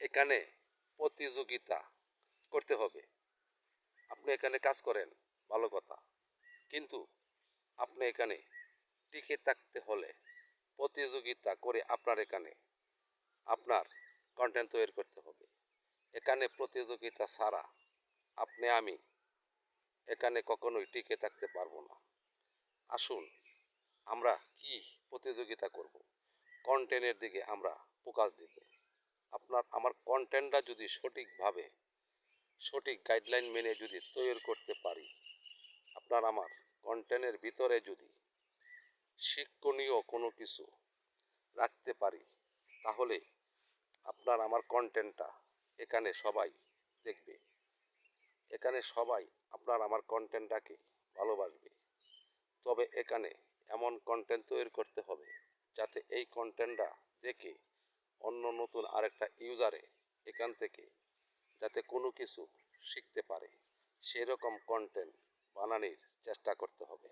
এখানে প্রতিযোগিতা করতে হবে। আপনি এখানে কাজ করেন, ভালো কথা, কিন্তু আপনি এখানে টিকে থাকতে হলে প্রতিযোগিতা করে আপনার কন্টেন্ট তৈরি করতে হবে। এখানে প্রতিযোগিতা ছাড়া আমি এখানে কখনোই টিকে থাকতে পারবো না। আসুন আমরা কি প্রতিযোগিতা করব, কন্টেন্টের দিকে আমরা ফোকাস দিব। আমার কন্টেন্টটা যদি সঠিকভাবে সঠিক গাইডলাইন মেনে যদি তৈরি করতে পারি, আমার কন্টেন্টের ভিতরে যদি শিক্ষণীয় কোনো কিছু রাখতে পারি, তাহলে আমার কন্টেন্টটা এখানে সবাই দেখবে। এখানে সবাই আমার কন্টেন্টটাকে ভালোবাসবে। তবে এখানে এমন কন্টেন্ট তৈরি করতে হবে যাতে এই কন্টেন্টটা দেখে অন্য নতুন আরেকটা ইউজারে এখান থেকে যাতে কোনো কিছু শিখতে পারে, সেরকম কন্টেন্ট বানানোর চেষ্টা করতে হবে।